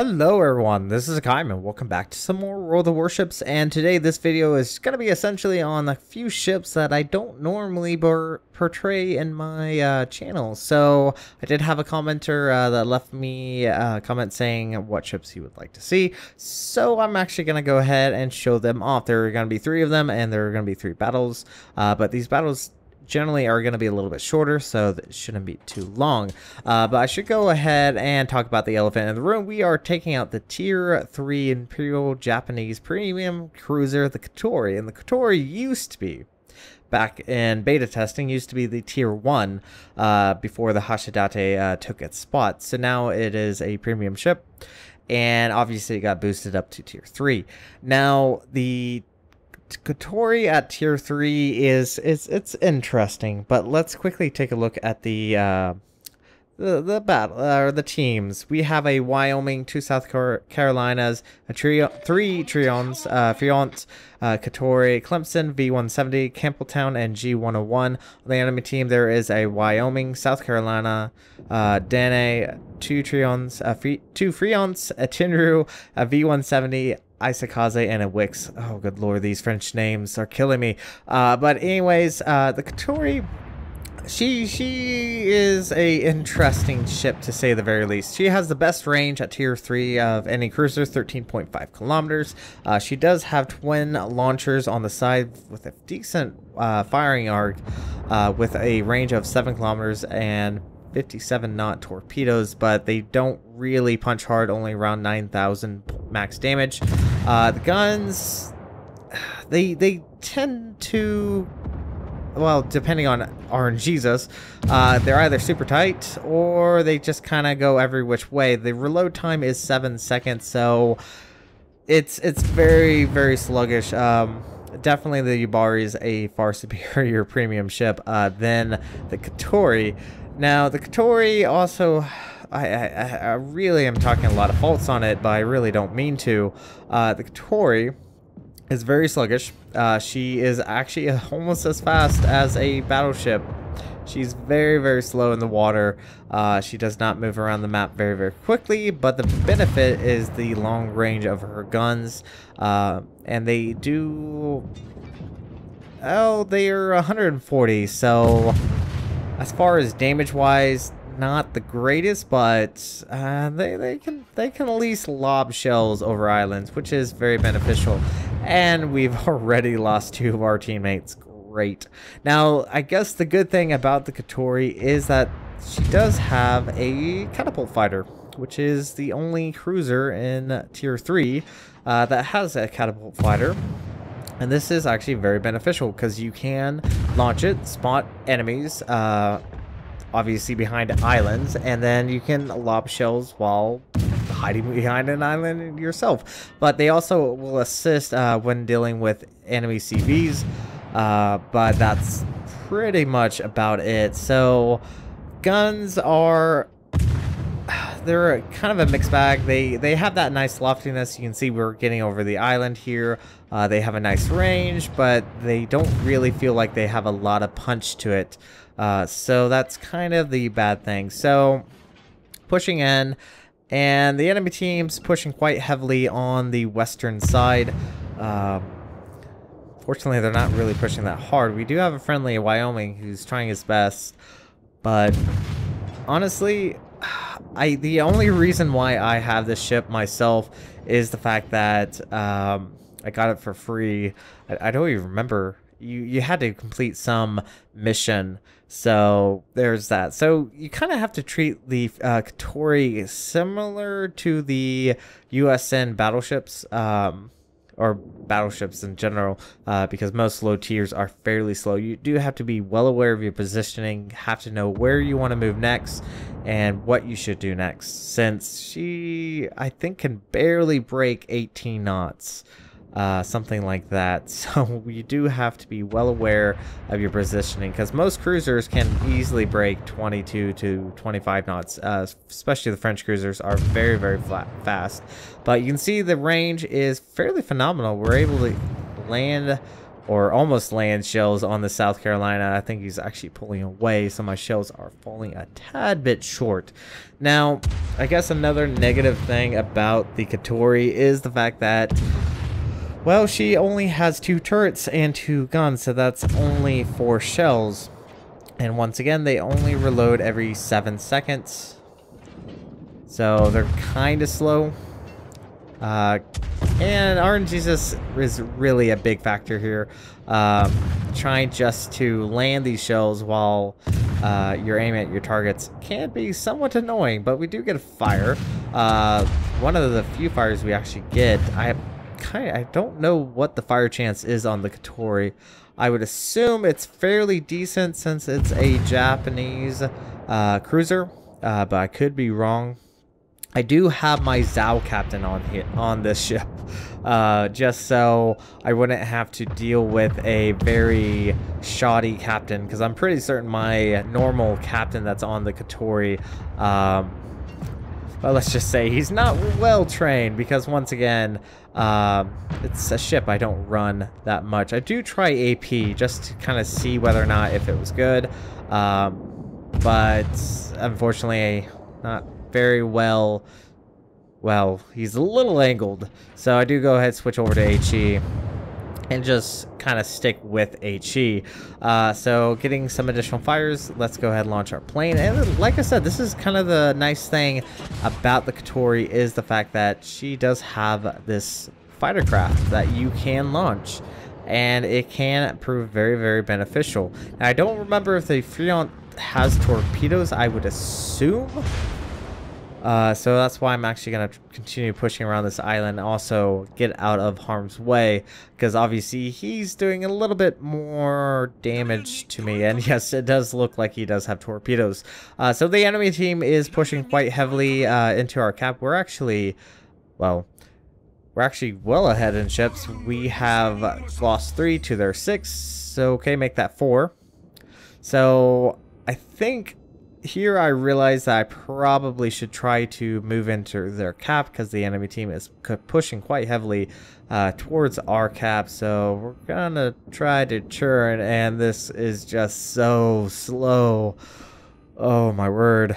Hello everyone, this is Hakaym and welcome back to some more World of Warships, and today this video is going to be essentially on a few ships that I don't normally portray in my channel. So I did have a commenter that left me a comment saying what ships he would like to see, so I'm actually going to go ahead and show them off. There are going to be 3 of them and there are going to be 3 battles, but these battles generally are going to be a little bit shorter, so that shouldn't be too long. But I should go ahead and talk about the elephant in the room. We are taking out the Tier 3 Imperial Japanese Premium Cruiser, the Katori. And the Katori used to be, back in beta testing, used to be the Tier 1 before the Hashidate took its spot. So now it is a premium ship, and obviously it got boosted up to Tier 3. Now, the Kotori at Tier 3 is it's interesting, but let's quickly take a look at the battle or the teams. We have a Wyoming, 2 South Carolinas, a trio, 3 Trions, Fiance, Katori, Clemson, V170, Campbelltown, and G101. On the enemy team, there is a Wyoming, South Carolina, Dane, 2 Trions, 2 Freons, a Chinru, a V170, Isakaze, and a Wix. Oh, good lord, these French names are killing me. But anyways, the Katori, she is a interesting ship, to say the very least. She has the best range at Tier 3 of any cruiser, 13.5 kilometers. She does have twin launchers on the side with a decent firing arc, with a range of 7 kilometers and 57 knot torpedoes, but they don't really punch hard, only around 9,000 max damage. The guns, they tend to, well, depending on RNGesus, they're either super tight or they just kind of go every which way. The reload time is 7 seconds, so it's very, very sluggish. Definitely the Yubari is a far superior premium ship than the Katori. Now, the Katori also, I really am talking a lot of faults on it, but I really don't mean to. The Katori is very sluggish. She is actually almost as fast as a battleship. She's very, very slow in the water. She does not move around the map very, very quickly, but the benefit is the long range of her guns. And they do... oh, they are 140, so... as far as damage-wise, not the greatest, but they can at least lob shells over islands, which is very beneficial. And we've already lost 2 of our teammates. Great. Now, I guess the good thing about the Katori is that she does have a catapult fighter, which is the only cruiser in Tier 3 that has a catapult fighter. And this is actually very beneficial because you can launch it, spot enemies, obviously behind islands, and then you can lob shells while hiding behind an island yourself. But they also will assist when dealing with enemy CVs, but that's pretty much about it. So guns are... they're kind of a mixed bag. They have that nice loftiness. You can see we're getting over the island here. They have a nice range, but they don't really feel like they have a lot of punch to it. So that's kind of the bad thing. So pushing in, and the enemy team's pushing quite heavily on the western side. Fortunately, they're not really pushing that hard. We do have a friendly Wyoming who's trying his best, but honestly, the only reason why I have this ship myself is the fact that I got it for free. I don't even remember. You had to complete some mission, so there's that. So you kind of have to treat the Katori similar to the USN battleships, or battleships in general, because most low tiers are fairly slow. You do have to be well aware of your positioning, have to know where you want to move next and what you should do next, since she, I think, can barely break 18 knots. Something like that. So you do have to be well aware of your positioning, because most cruisers can easily break 22 to 25 knots, especially the French cruisers are very, very fast. But you can see the range is fairly phenomenal. We're able to land or almost land shells on the South Carolina. I think he's actually pulling away, so my shells are falling a tad bit short. Now, I guess another negative thing about the Katori is the fact that, well, she only has 2 turrets and 2 guns, so that's only 4 shells. And once again, they only reload every 7 seconds. So they're kind of slow. And RNG is really a big factor here. Trying just to land these shells while you're aiming at your targets can be somewhat annoying, but we do get a fire. One of the few fires we actually get, I don't know what the fire chance is on the Kotori. I would assume it's fairly decent since it's a Japanese cruiser, but I could be wrong. I do have my Zhao captain on this ship, just so I wouldn't have to deal with a very shoddy captain, because I'm pretty certain my normal captain that's on the Kotori, well, let's just say he's not well trained, because once again, it's a ship I don't run that much. I do try AP just to kind of see whether or not if it was good, but unfortunately not very well. Well, he's a little angled, so I do go ahead and switch over to HE and just kind of stick with HE. So getting some additional fires, let's go ahead and launch our plane. And like I said, this is kind of the nice thing about the Kotori, is the fact that she does have this fighter craft that you can launch, and it can prove very, very beneficial. Now, I don't remember if the Freon has torpedoes. I would assume. So that's why I'm actually going to continue pushing around this island, also get out of harm's way, because obviously he's doing a little bit more damage to me. And yes, it does look like he does have torpedoes. So the enemy team is pushing quite heavily into our cap. We're actually well ahead in ships. We have lost 3 to their 6. So okay, make that 4. So I think here I realize that I probably should try to move into their cap, because the enemy team is pushing quite heavily towards our cap. So we're gonna try to churn, and this is just so slow. Oh my word.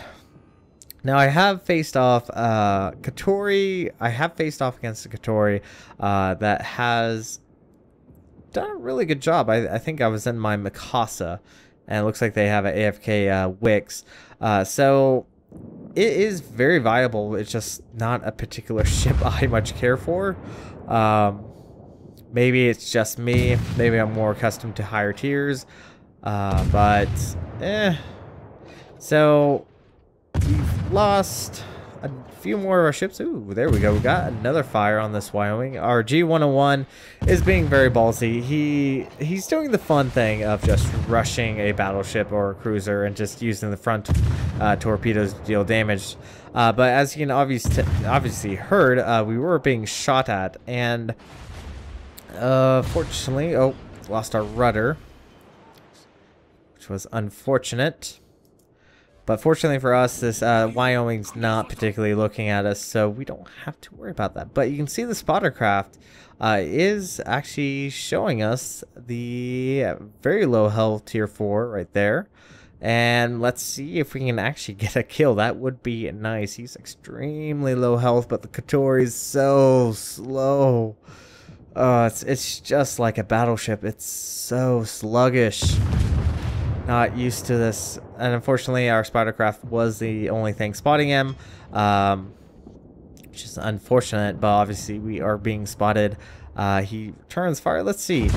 Now I have faced off Katori. I have faced off against the Katori that has done a really good job. I think I was in my Mikasa, and it looks like they have an AFK Wix. So it is very viable. It's just not a particular ship I much care for. Maybe it's just me. Maybe I'm more accustomed to higher tiers. But so we've lost a few more of our ships. Ooh, there we go. We got another fire on this Wyoming. Our G101 is being very ballsy. He's doing the fun thing of just rushing a battleship or a cruiser and just using the front torpedoes to deal damage. But as you can obviously heard, we were being shot at, and fortunately, lost our rudder, which was unfortunate. But fortunately for us, this Wyoming's not particularly looking at us, so we don't have to worry about that. But you can see the spotter craft is actually showing us the very low health tier 4 right there. And let's see if we can actually get a kill. That would be nice. He's extremely low health, but the Kotori is so slow. It's just like a battleship. It's so sluggish. Not used to this, and unfortunately our spidercraft was the only thing spotting him, which is unfortunate, but obviously we are being spotted. He turns fire. Let's see,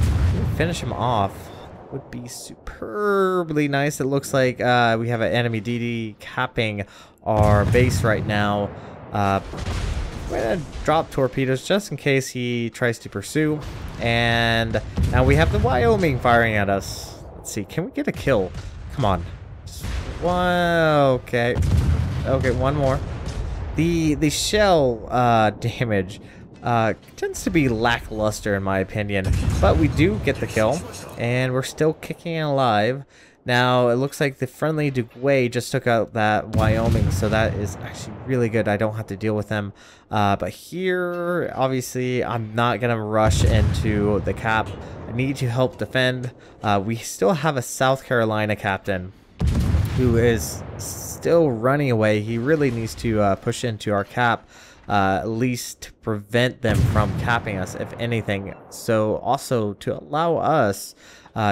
finish him off would be superbly nice. It looks like we have an enemy DD capping our base right now. I'm gonna drop torpedoes just in case he tries to pursue, and now we have the Wyoming firing at us. Let's see, can we get a kill? Come on. Just one. Okay, one more. The shell damage tends to be lackluster in my opinion, but we do get the kill, and we're still kicking and alive. Now, it looks like the friendly Dugway just took out that Wyoming, so that is actually really good. I don't have to deal with them. But here, obviously, I'm not going to rush into the cap. I need to help defend. We still have a South Carolina captain who is still running away. He really needs to push into our cap, at least to prevent them from capping us, if anything. So also to allow us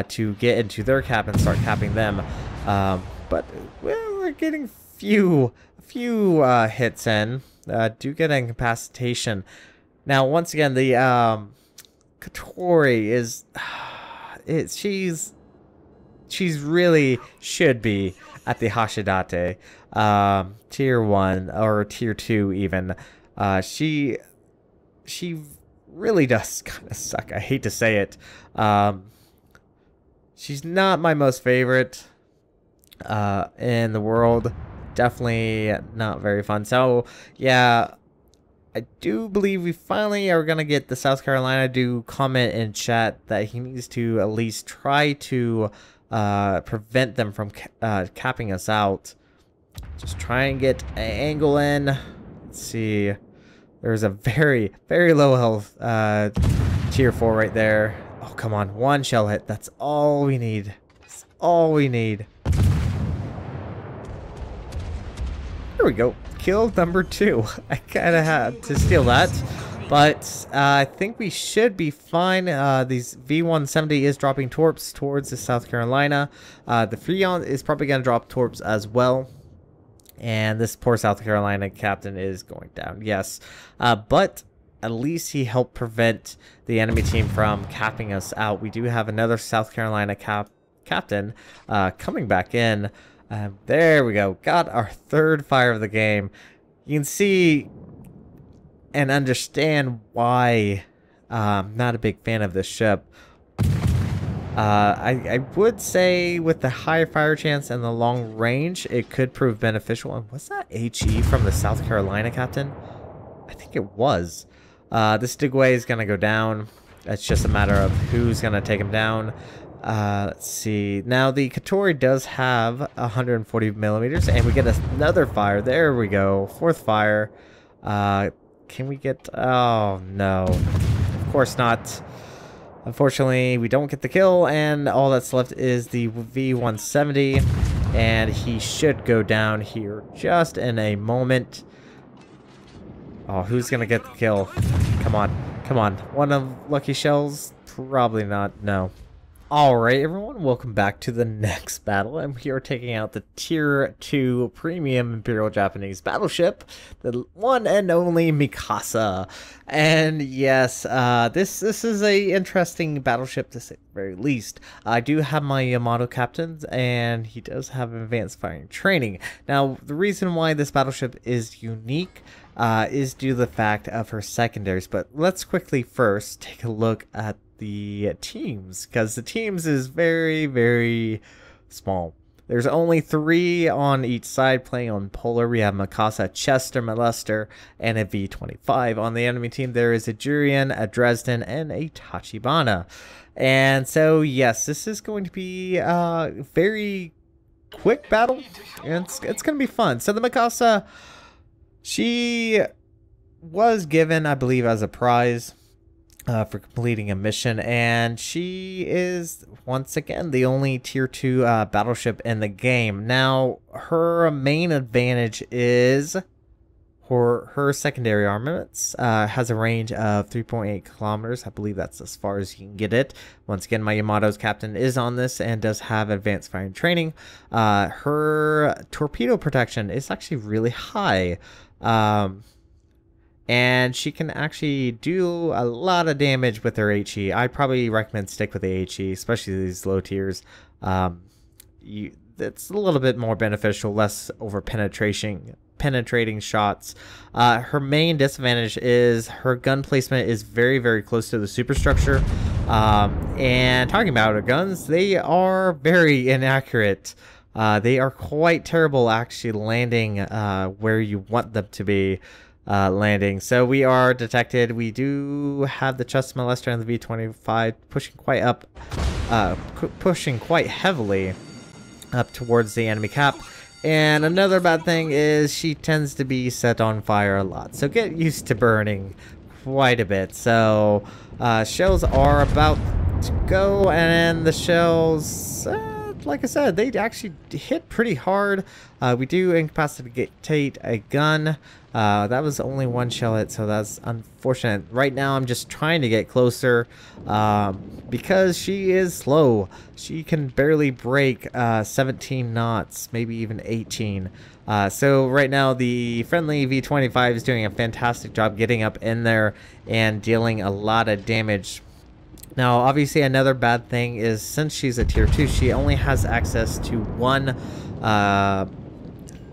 to get into their cap and start capping them. But well, we're getting few hits in. Do get incapacitation. Now, once again, the Katori is she's really should be at the Hashidate tier 1 or tier 2 even. She really does kind of suck. I hate to say it. She's not my most favorite in the world. Definitely not very fun. So yeah, I do believe we finally are gonna get the South Carolina. Do comment in chat that he needs to at least try to prevent them from capping us out. Just try and get an angle in. Let's see. There's a very low health tier 4 right there. Oh, come on. One shell hit. That's all we need. That's all we need. There we go. Kill number 2. I kind of had to steal that. But I think we should be fine. These V-170 is dropping torps towards the South Carolina. The Freon is probably going to drop torps as well. And this poor South Carolina captain is going down. Yes. But at least he helped prevent the enemy team from capping us out. We do have another South Carolina captain coming back in. There we go. Got our 3rd fire of the game. You can see and understand why I'm not a big fan of this ship. I would say with the high fire chance and the long range, it could prove beneficial. And was that HE from the South Carolina captain? I think it was. This Dugway is going to go down. It's just a matter of who's going to take him down. Let's see. Now, the Kotori does have 140 millimeters, and we get another fire. There we go. 4th fire. Can we get... Oh, no. Of course not. Unfortunately, we don't get the kill, and all that's left is the V-170, and he should go down here just in a moment. Oh, who's going to get the kill? Come on. Come on. One of Lucky Shells? Probably not. No. Alright, everyone. Welcome back to the next battle. And we are taking out the Tier 2 Premium Imperial Japanese battleship. The one and only Mikasa. And yes, this is a interesting battleship to say the very least. I do have my Yamato captain, and he does have advanced firing training. Now, the reason why this battleship is unique is due to the fact of her secondaries. But let's quickly first take a look at the teams, because the teams is very small. There's only 3 on each side playing on Polar. We have Mikasa, Chester, Molester, and a V-25. On the enemy team, there is a Jurian, a Dresden, and a Tachibana. And so, yes, this is going to be a very quick battle, and it's going to be fun. So the Mikasa, she was given, I believe, as a prize for completing a mission, and she is once again the only tier 2 battleship in the game. Now, her main advantage is her secondary armaments. Has a range of 3.8 kilometers. I believe that's as far as you can get it. Once again, my Yamato's captain is on this and does have advanced firing training. Her torpedo protection is actually really high. And she can actually do a lot of damage with her HE. I probably recommend stick with the HE, especially these low tiers. It's a little bit more beneficial, less over penetrating shots. Her main disadvantage is her gun placement is very close to the superstructure. And talking about her guns, they are very inaccurate. They are quite terrible actually landing where you want them to be. Landing. So we are detected. We do have the Chester Molester and the V-25 pushing quite up, pushing quite heavily. up towards the enemy cap. And another bad thing is she tends to be set on fire a lot, so get used to burning quite a bit. So shells are about to go, and the shells, like I said, they actually hit pretty hard. We do incapacitate a gun. That was only one shell hit, so that's unfortunate. Right now I'm just trying to get closer because she is slow. She can barely break 17 knots, maybe even 18. So right now the friendly V25 is doing a fantastic job getting up in there and dealing a lot of damage. Now, obviously, another bad thing is since she's a tier 2, she only has access to one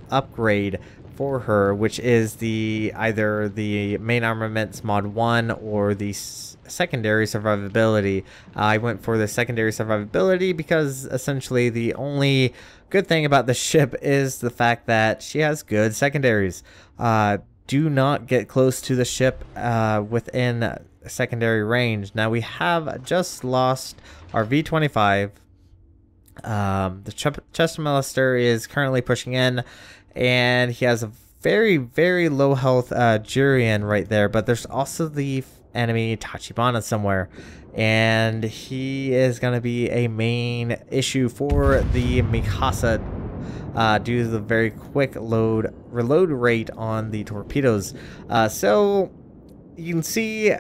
upgrade for her, which is either the main armaments mod 1 or the secondary survivability. I went for the secondary survivability because essentially the only good thing about the ship is the fact that she has good secondaries. Do not get close to the ship within secondary range. Now we have just lost our V25. The Chester Molester is currently pushing in, and he has a very, very low health Jurian right there, but there's also the enemy Tachibana somewhere, and he is going to be a main issue for the Mikasa due to the very quick reload rate on the torpedoes. So you can see,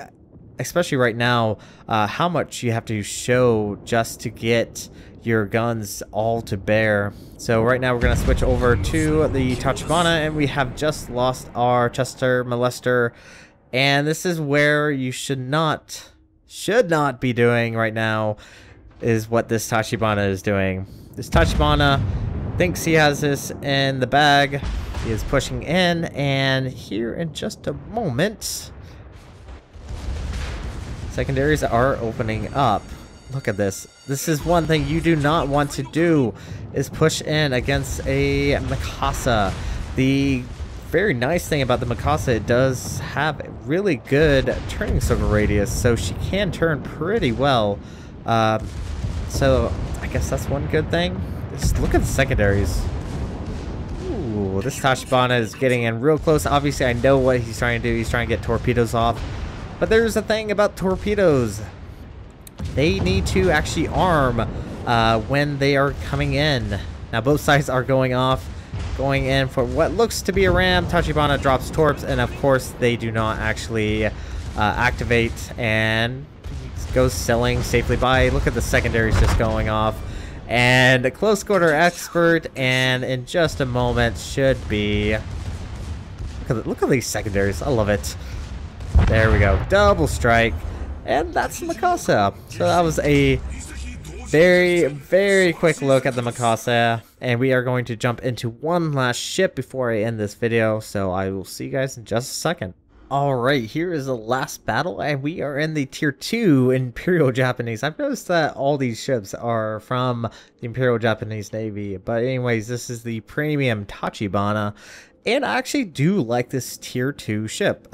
especially right now, how much you have to show just to get your guns all to bear. So right now we're going to switch over to the Tachibana, and we have just lost our Chester Molester, and this is where you should not be doing right now, is what this Tachibana is doing. This Tachibana thinks he has this in the bag. He is pushing in, and here in just a moment, secondaries are opening up. Look at this. This is one thing you do not want to do, is push in against a Mikasa. The very nice thing about the Mikasa, it does have a really good turning circle radius, so she can turn pretty well. So I guess that's one good thing. Just look at the secondaries. Ooh, this Tachibana is getting in real close. Obviously, I know what he's trying to do. He's trying to get torpedoes off. But there's a thing about torpedoes. They need to actually arm when they are coming in. Now both sides are going off, going in for what looks to be a ram. Tachibana drops torps, and of course they do not actually activate, and goes sailing safely by. Look at the secondaries just going off. And a close quarter expert, and in just a moment should be... Look at these secondaries. I love it. There we go. Double strike. And that's the Mikasa. So that was a very, very quick look at the Mikasa. And we are going to jump into one last ship before I end this video. So I will see you guys in just a second. Alright, here is the last battle, and we are in the Tier 2 Imperial Japanese. I've noticed that all these ships are from the Imperial Japanese Navy. But anyways, this is the premium Tachibana. And I actually do like this Tier 2 ship.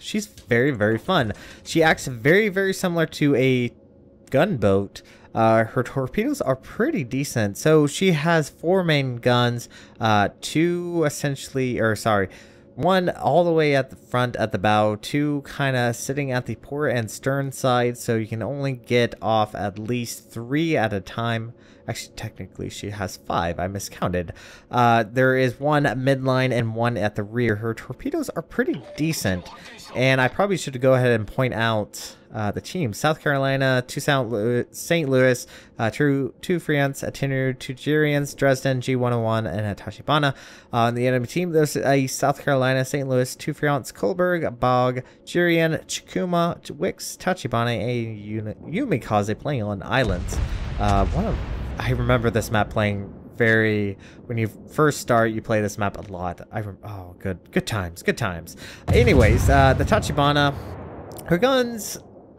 She's very, very fun. She acts very, very similar to a gunboat. Her torpedoes are pretty decent. So she has 4 main guns, 2 essentially, or sorry, 1 all the way at the front at the bow, 2 kind of sitting at the port and stern side, so you can only get off at least 3 at a time. Actually, technically, she has 5. I miscounted. There is 1 midline and 1 at the rear. Her torpedoes are pretty decent. And I probably should go ahead and point out the team. South Carolina, 2 St. Louis, 2 Friants, a Tenor, 2 Jurians, Dresden, G101, and a Tachibana. On the enemy team, there's a South Carolina, St. Louis, 2 Friants, Kohlberg, Bog, Jurian, Chikuma, Wix, Tachibana, a Yumikaze playing on islands. I remember this map playing when you first start, you play this map a lot. Oh, good times. Anyways, the Tachibana, her guns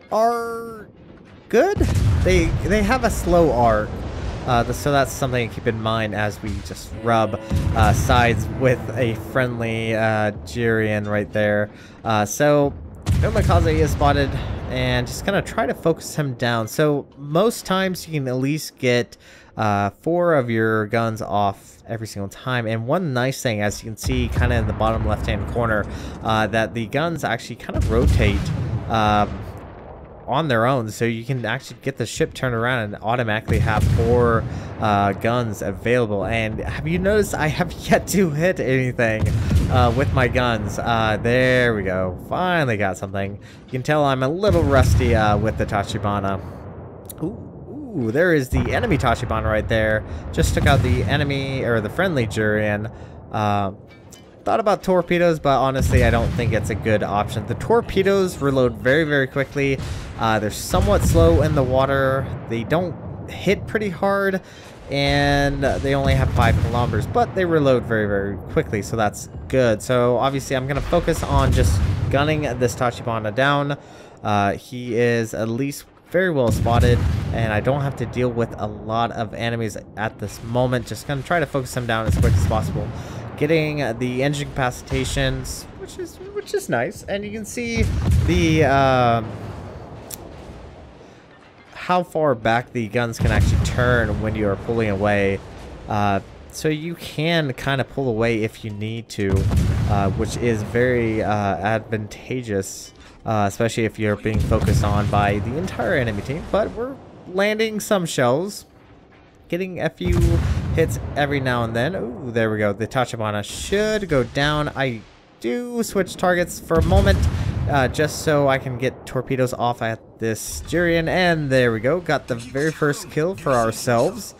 are good. They have a slow arc, so that's something to keep in mind as we just rub sides with a friendly Jurian right there. So no Mikasa is spotted. and just gonna try to focus him down. So most times you can at least get 4 of your guns off every single time. And one nice thing, as you can see kind of in the bottom left hand corner, that the guns actually kind of rotate on their own, so you can actually get the ship turned around and automatically have 4 guns available. And have you noticed I have yet to hit anything with my guns? There we go, finally got something. You can tell I'm a little rusty with the Tachibana. Ooh, there is the enemy Tachibana right there. Just took out the enemy, or the friendly Jurian. Thought about torpedoes, but honestly I don't think it's a good option. The torpedoes reload very, very quickly. They're somewhat slow in the water. They don't hit pretty hard, and they only have 5 kilometers, but they reload very, very quickly, so that's good. So obviously I'm going to focus on just gunning this Tachibana down. He is at least very well spotted, and I don't have to deal with a lot of enemies at this moment. Just going to try to focus him down as quick as possible. Getting the engine capacitations, which is nice, and you can see the how far back the guns can actually turn when you are pulling away. So you can kind of pull away if you need to, which is very advantageous, especially if you're being focused on by the entire enemy team. But we're landing some shells, getting a few hits every now and then. Ooh, there we go. The Tachibana should go down. I do switch targets for a moment, just so I can get torpedoes off at this Jurian. And there we go. Got the very first kill for ourselves.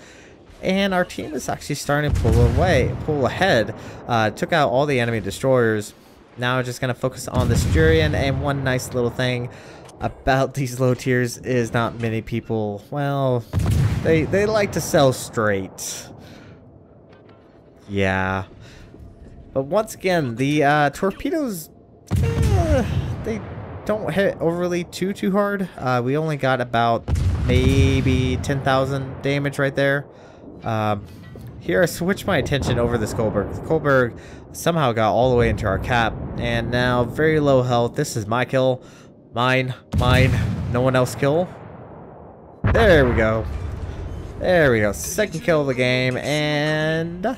And our team is actually starting to pull ahead. Took out all the enemy destroyers. Now just going to focus on this Jurian. And one nice little thing about these low tiers is not many people, well, they like to sell straight. Yeah. But once again, the torpedoes, they don't hit overly too hard. We only got about maybe 10,000 damage right there. Here I switched my attention over this Goldberg. The Goldberg somehow got all the way into our cap, and now very low health. This is my kill. Mine. No one else kill. There we go. There we go. Second kill of the game, and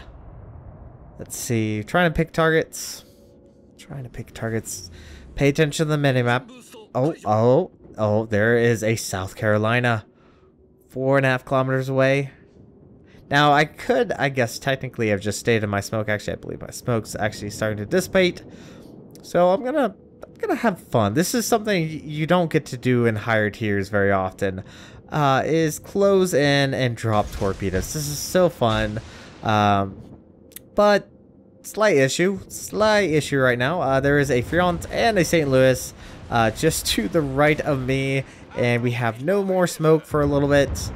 let's see. Trying to pick targets. Pay attention to the minimap. Oh, there is a South Carolina 4.5 kilometers away. Now, I could, I guess, technically have just stayed in my smoke. Actually, I believe my smoke's actually starting to dissipate. So I'm gonna have fun. This is something you don't get to do in higher tiers very often. Is close in and drop torpedoes. This is so fun. But slight issue right now. There is a Friant and a St. Louis just to the right of me, and we have no more smoke for a little bit.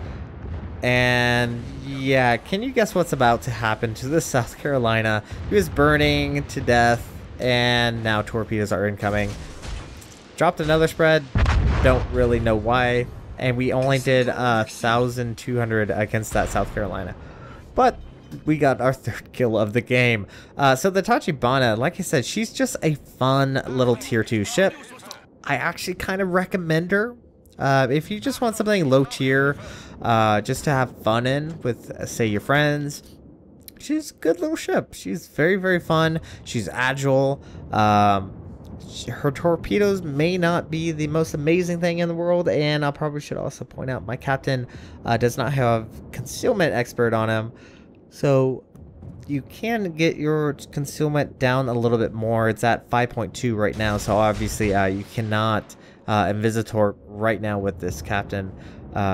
And yeah, can you guess what's about to happen to this South Carolina? He was burning to death, and now torpedoes are incoming. Dropped another spread. Don't really know why. And we only did 1,200 against that South Carolina. But we got our 3rd kill of the game. So the Tachibana, like I said, she's just a fun little tier 2 ship. I actually kind of recommend her. If you just want something low tier, just to have fun in with, say, your friends. She's a good little ship. She's very, very fun. She's agile. Her torpedoes may not be the most amazing thing in the world, and I probably should also point out my captain does not have concealment expert on him, so you can get your concealment down a little bit more. It's at 5.2 right now, so obviously you cannot invisitor right now with this captain,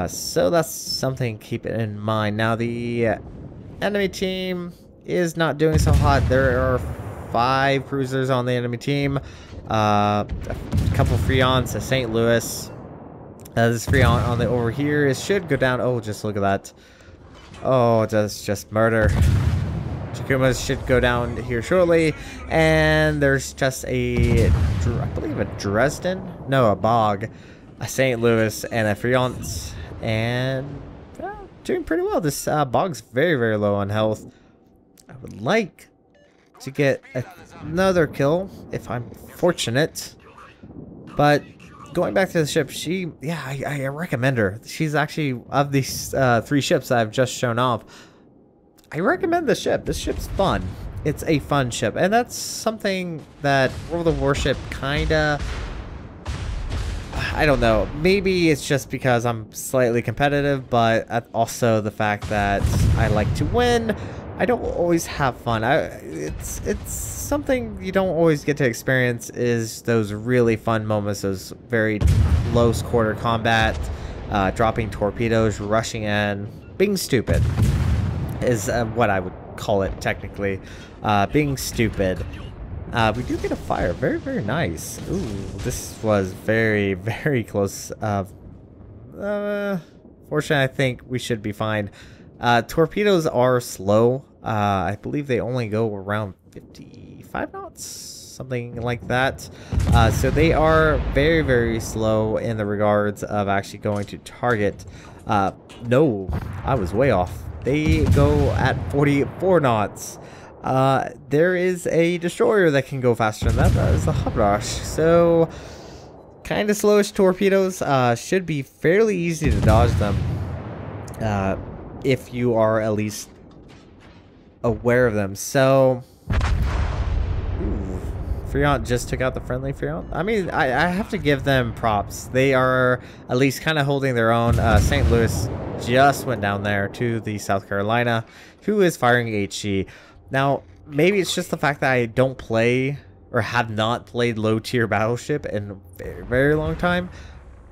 so that's something to keep in mind. Now the enemy team is not doing so hot. There are 5 cruisers on the enemy team, a couple Friants, a St. Louis. This Friant on the over here should go down. Oh, just look at that. Oh, that's just murder. Takumas should go down here shortly, and there's just a, I believe, a Dresden, no, a Bog, a St. Louis, and a Friant, and doing pretty well. This Bog's very, very low on health. I would like to get another kill if I'm fortunate, but going back to the ship, I recommend her. She's actually, of these 3 ships that I've just shown off, I recommend this ship. This ship's fun. It's a fun ship, and that's something that World of Warship kinda, I don't know, maybe it's just because I'm slightly competitive, but also the fact that I like to win. I don't always have fun. It's something you don't always get to experience, is those really fun moments, those very close quarter combat, dropping torpedoes, rushing in, being stupid is what I would call it technically. Being stupid. We do get a fire. Very, very nice. Ooh, this was very, very close. Fortunately, I think we should be fine. Torpedoes are slow. I believe they only go around 55 knots, something like that. So they are very, very slow in the regards of actually going to target. No, I was way off. They go at 44 knots. There is a destroyer that can go faster than that. That is the Hub. So, kind of slowish torpedoes. Should be fairly easy to dodge them. If you are at least aware of them. So, ooh, Freon just took out the friendly Freon. I mean, I have to give them props. They are at least kind of holding their own. St. Louis just went down there to the South Carolina, who is firing HE. Now, maybe it's just the fact that I don't play, or have not played low-tier battleship in a very, very long time.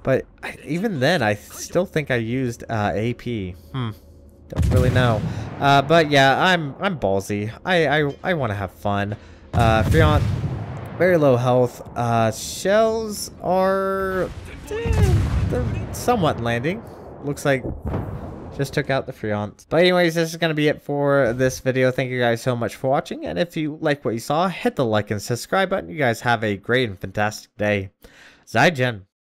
But even then, I still think I used AP. Don't really know. But yeah, I'm ballsy. I want to have fun. Freon, very low health. Shells are they're somewhat landing. Looks like just took out the Freon. But anyways, this is going to be it for this video. Thank you guys so much for watching. And if you like what you saw, hit the like and subscribe button. You guys have a great and fantastic day. Zaijian.